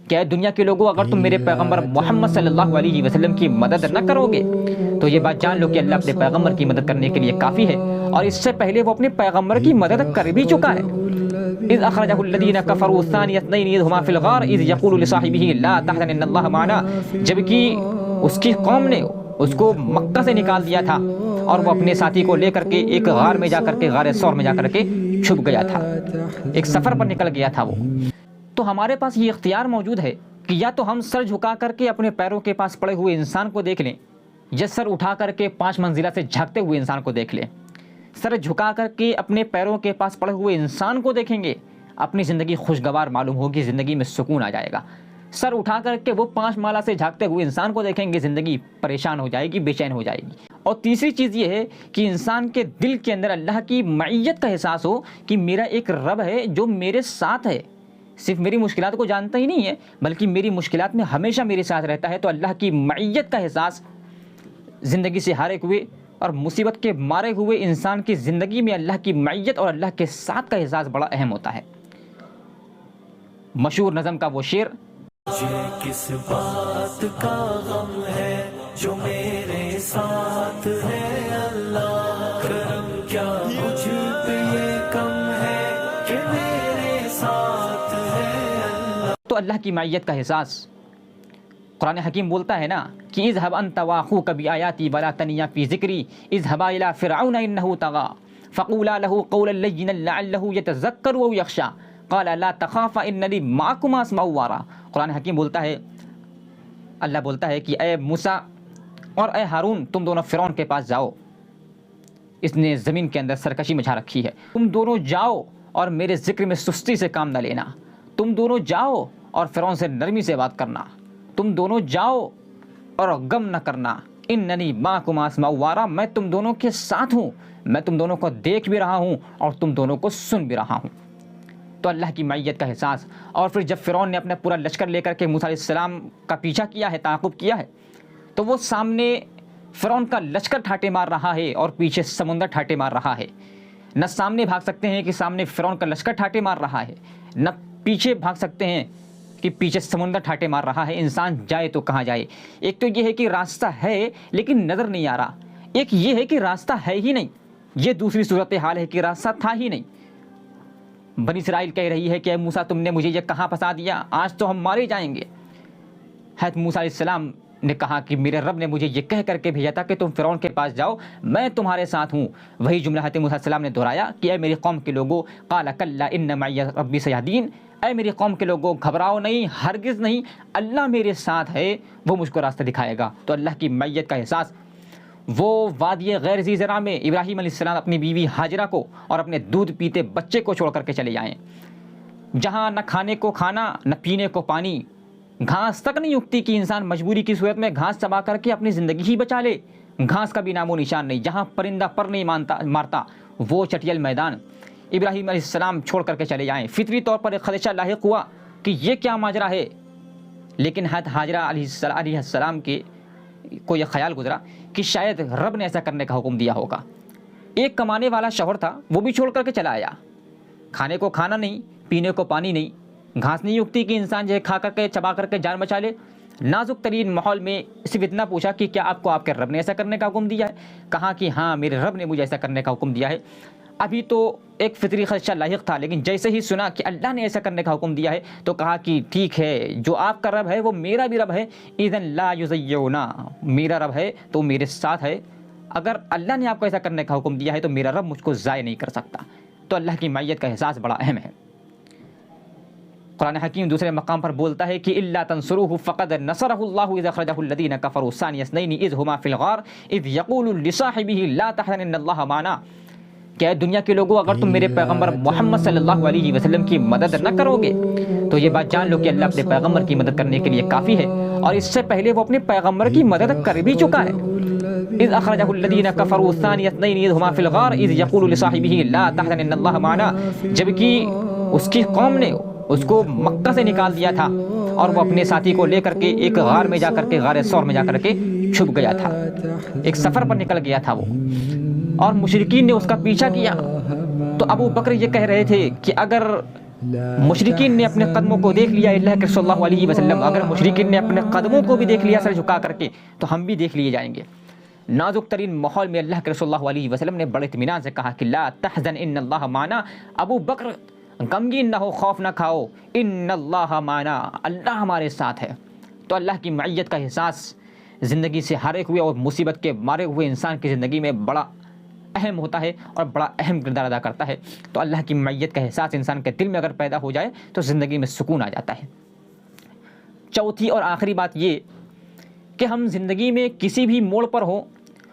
کہ دنیا کے لوگوں اگر تم میرے پیغمبر محمد صلی اللہ علیہ وسلم کی مدد نہ کرو گے تو یہ بات جان لو کہ اللہ اپنے پیغمبر کی مدد کرنے کے لیے کافی ہے، اور اس سے پہلے وہ اپنے پیغمبر کی مدد کر بھی چکا ہے۔ اذ اخرجہ الذین کفروا ثانی اثنین اذ ہما فی الغار اذ یقول لصاحبہ لا تحزن ان اللہ معنا، جبکہ اس کی قوم نے اس کو مکہ سے نکال دیا تھا اور وہ اپنے ساتھی کو لے کر کے ایک غار میں جا کر کے، غار ثور میں جا کر کے چھپ گیا تھا، ایک سفر پر نکل گیا تھا وہ۔ تو ہمارے پاس یہ اختیار موجود ہے کہ یا تو ہم سر جھکا کر کے اپنے پیروں کے پاس پڑے ہوئے انسان کو دیکھ لیں، یا سر اٹھا کر کے 5 منزلہ سے جھانکتے ہوئے انسان کو دیکھ لیں۔ سر جھکا کر کے اپنے پیروں کے پاس پڑے ہوئے انسان کو دیکھیں گے، اپنی زندگی خوشگوار معلوم ہوگی، زندگی میں سکون آ جائے گا۔ سر اٹھا کر کے وہ 5 مالہ سے جھانکتے ہوئے انسان کو دیکھیں گے، زندگی پریشان ہو جائے گی، بے چین ہو جائے گی۔ اور تیسری چیز یہ ہے کہ انسان کے دل کے اندر اللہ کی معیت کا احساس ہو کہ میرا ایک رب ہے جو میرے ساتھ ہے، صرف میری مشکلات کو جانتا ہی نہیں ہے بلکہ میری مشکلات میں ہمیشہ میرے ساتھ رہتا ہے۔ تو اللہ کی معیت کا احساس زندگی سے ہارے ہوئے اور مصیبت کے مارے ہوئے انسان کی زندگی میں اللہ کی معیت اور اللہ کے ساتھ کا احساس بڑا اہم ہوتا ہے۔ مشہور نظم کا وہ شعر، مجھے کس بات کا غم ہے جو میرے ساتھ ہے اللہ، کرم کیا مجھ پہ یہ کم ہے کہ میرے ساتھ ہے اللہ۔ تو اللہ کی معیت کا احساس قرآن حکیم بولتا ہے نا کہ اذهب انت واخوك بآیاتی ولا تنیا فی ذکری اذهبا الى فرعون انه طغى فقولا له قولا لینا لعله يتذکر او یخشی قال لا تخافا اننی معکما اسمع وارا۔ قرآن حکیم بولتا ہے، اللہ بولتا ہے کہ اے موسیٰ اور اے ہارون، تم دونوں فرعون کے پاس جاؤ، اس نے زمین کے اندر سرکشی مچا رکھی ہے، تم دونوں جاؤ اور میرے ذکر میں سستی سے کام نہ لینا، تم دونوں جاؤ اور فرعون سے نرمی سے بات کرنا، تم دونوں جاؤ اور غم نہ کرنا، اننی معکما اسمع وارا، میں تم دونوں کے ساتھ ہوں، میں تم دونوں کو دیکھ بھی رہا ہوں اور تم دونوں کو سن بھی رہا ہوں۔ تو اللہ کی معیت کا احساس۔ اور پھر جب فرعون نے اپنا پورا لشکر لے کر کے موسیٰ علیہ السلام کا پیچھا کیا ہے، تعاقب کیا ہے، تو وہ سامنے فرعون کا لشکر ٹھاٹے مار رہا ہے اور پیچھے سمندر ٹھاٹے مار رہا ہے۔ نہ سامنے بھاگ سکتے ہیں کہ سامنے فرعون کا لشکر ٹھاٹے مار رہا ہے، نہ پیچھے بھاگ سکتے ہیں کہ پیچھے سمندر ٹھاٹے مار رہا ہے۔ انسان جائے تو کہاں جائے؟ ایک تو یہ ہے کہ راستہ ہے لیکن نظر نہیں آ رہا، ایک یہ ہے کہ راستہ ہے ہی نہیں، یہ دوسری صورتحال ہے کہ راستہ تھا ہی نہیں۔ بنی اسرائیل کہہ رہی ہے کہ اے موسیٰ، تم نے مجھے یہ کہاں پھنسا دیا، آج تو ہم مارے جائیں گے۔ حضرت موسیٰ علیہ السلام نے کہا کہ میرے رب نے مجھے یہ کہہ کر کے بھیجا تھا کہ تم فرعون کے پاس جاؤ، میں تمہارے ساتھ ہوں۔ وہی جملہ حضرت موسیٰ علیہ السلام نے دہرایا کہ اے میری قوم کے لوگوں، قال کلا ان معی ربی سیہدین، اے میری قوم کے لوگوں گھبراؤ نہیں، ہرگز نہیں، اللہ میرے ساتھ ہے، وہ مجھ کو راستہ دکھائے گا۔ تو اللہ کی معیت کا احساس۔ وہ وادی غیر ذی زرع میں ابراہیم علیہ السلام اپنی بیوی ہاجرہ کو اور اپنے دودھ پیتے بچے کو چھوڑ کر کے چلے جائیں، جہاں نہ کھانے کو کھانا نہ پینے کو پانی، گھاس تک نہیں اگتی کہ انسان مجبوری کی صورت میں گھاس چبا کر کے اپنی زندگی ہی بچا لے، گھاس کا بھی نام و نشان نہیں، جہاں پرندہ پر نہیں مارتا وہ چٹیل میدان، ابراہیم علیہ السلام چھوڑ کر کے چلے جائیں۔ فطری طور پر ایک خدشہ لاحق ہوا کہ یہ کیا ماجرا ہے، لیکن حضرت ہاجرہ علیہ السلام کے کو یہ خیال گزرا کہ شاید رب نے ایسا کرنے کا حکم دیا ہوگا۔ ایک کمانے والا شوہر تھا، وہ بھی چھوڑ کر کے چلا آیا، کھانے کو کھانا نہیں، پینے کو پانی نہیں، گھاس نہیں اگتی کہ انسان جو ہے کھا کر کے چبا کر کے جان بچا لے۔ نازک ترین ماحول میں صرف اتنا پوچھا کہ کیا آپ کو آپ کے رب نے ایسا کرنے کا حکم دیا ہے؟ کہا کہ ہاں میرے رب نے مجھے ایسا کرنے کا حکم دیا ہے۔ ابھی تو ایک فطری خدشہ لاحق تھا، لیکن جیسے ہی سنا کہ اللہ نے ایسا کرنے کا حکم دیا ہے تو کہا کہ ٹھیک ہے، جو آپ کا رب ہے وہ میرا بھی رب ہے، اذن لا یضیعنا، میرا رب ہے تو میرے ساتھ ہے، اگر اللہ نے آپ کو ایسا کرنے کا حکم دیا ہے تو میرا رب مجھ کو ضائع نہیں کر سکتا۔ تو اللہ کی معیت کا احساس بڑا اہم ہے۔ قرآن حکیم دوسرے مقام پر بولتا ہے کہ الا تنصروه فقد نصره الله اذ اخرجه الذين كفروا ثاني اثنين اذ هما في الغار اذ يقول لصاحبه لا تحزن ان الله معنا، کہ دنیا کے لوگوں اگر تم میرے پیغمبر محمد صلی اللہ علیہ وسلم کی مدد نہ کرو گے تو یہ بات جان لو کہ اللہ اپنے پیغمبر کی مدد کرنے کے لیے کافی ہے، اور اس سے پہلے وہ اپنے پیغمبر کی مدد کر بھی چکا ہے۔ اذ اخرجہ الذین کفروا ثانی اثنین اذ ہما فی الغار اذ یقول لصاحبہ لا تحزن ان اللہ معنا، جبکہ اس کی قوم نے اس کو مکہ سے نکال دیا تھا اور وہ اپنے ساتھی کو لے کر کے ایک غار میں جا کر کے، غار ثور میں جا کر کے چھپ گیا تھا، ایک سفر پر نکل گیا تھا وہ، اور مشرکین نے اس کا پیچھا کیا۔ تو ابو بکر یہ کہہ رہے تھے کہ اگر مشرکین نے اپنے قدموں کو دیکھ لیا اللہ کے صلی اللہ علیہ وسلم، اگر مشرکین نے اپنے قدموں کو بھی دیکھ لیا سر جھکا کر کے تو ہم بھی دیکھ لیے جائیں گے۔ نازک ترین ماحول میں اللہ کے صلی اللہ علیہ وسلم نے بڑے اطمینان سے کہا کہ لا تحزن ان اللہ معنا، ابو بکر غمگین نہ ہو، خوف نہ کھاؤ، ان اللہ معنا، اللہ ہمارے ساتھ ہے۔ تو اللہ کی معیت کا احساس زندگی سے ہارے ہوئے اور مصیبت کے مارے ہوئے انسان کی زندگی میں بڑا اہم ہوتا ہے اور بڑا اہم کردار ادا کرتا ہے۔ تو اللہ کی معیت کا احساس انسان کے دل میں اگر پیدا ہو جائے تو زندگی میں سکون آ جاتا ہے۔ چوتھی اور آخری بات یہ کہ ہم زندگی میں کسی بھی موڑ پر ہوں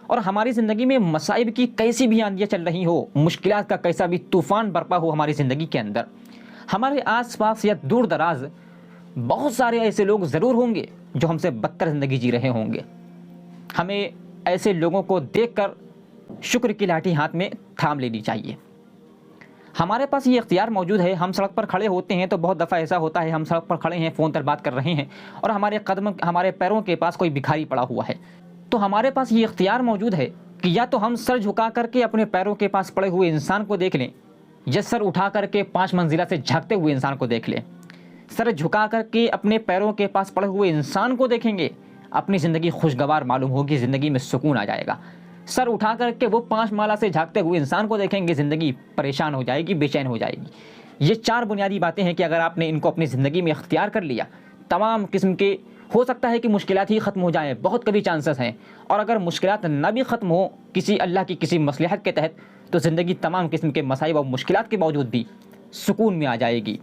اور ہماری زندگی میں مصائب کی کیسی بھی آندیاں چل رہی ہو، مشکلات کا کیسا بھی طوفان برپا ہو ہماری زندگی کے اندر، ہمارے آس پاس یا دور دراز بہت سارے ایسے لوگ ضرور ہوں گے جو ہم سے بدتر زندگی جی رہے ہوں گے۔ ہمیں ایسے لوگوں کو دیکھ کر شکر کی لاٹھی ہاتھ میں تھام لینی چاہیے۔ ہمارے پاس یہ اختیار موجود ہے، ہم سڑک پر کھڑے ہوتے ہیں تو بہت دفعہ ایسا ہوتا ہے ہم سڑک پر کھڑے ہیں، فون پر بات کر رہے ہیں اور ہمارے پیروں کے پاس کوئی بھکاری پڑا ہوا ہے، تو ہمارے پاس یہ اختیار موجود ہے کہ یا تو ہم سر جھکا کر کے اپنے پیروں کے پاس پڑے ہوئے انسان کو دیکھ لیں، یا سر اٹھا کر کے 5 منزلہ سے جھانکتے ہوئے انسان کو دیکھ لیں۔ سر جھکا کر کے اپنے پیروں کے پاس پڑے ہوئے انسان کو دیکھیں گے، اپنی زندگی خوشگوار معلوم ہوگی، زندگی میں سکون آ جائے گا۔ سر اٹھا کر کے وہ 5 مالہ سے جھانکتے ہوئے انسان کو دیکھیں گے، زندگی پریشان ہو جائے گی، بے چین ہو جائے گی۔ یہ 4 بنیادی باتیں ہیں کہ اگر آپ نے ان کو اپنی زندگی میں اختیار کر لیا، تمام قسم کے ہو سکتا ہے کہ مشکلات ہی ختم ہو جائیں، بہت کبھی چانسز ہیں، اور اگر مشکلات نہ بھی ختم ہو کسی اللہ کی کسی مصلحت کے تحت، تو زندگی تمام قسم کے مصائب اور مشکلات کے باوجود بھی سکون میں آ جائے گی۔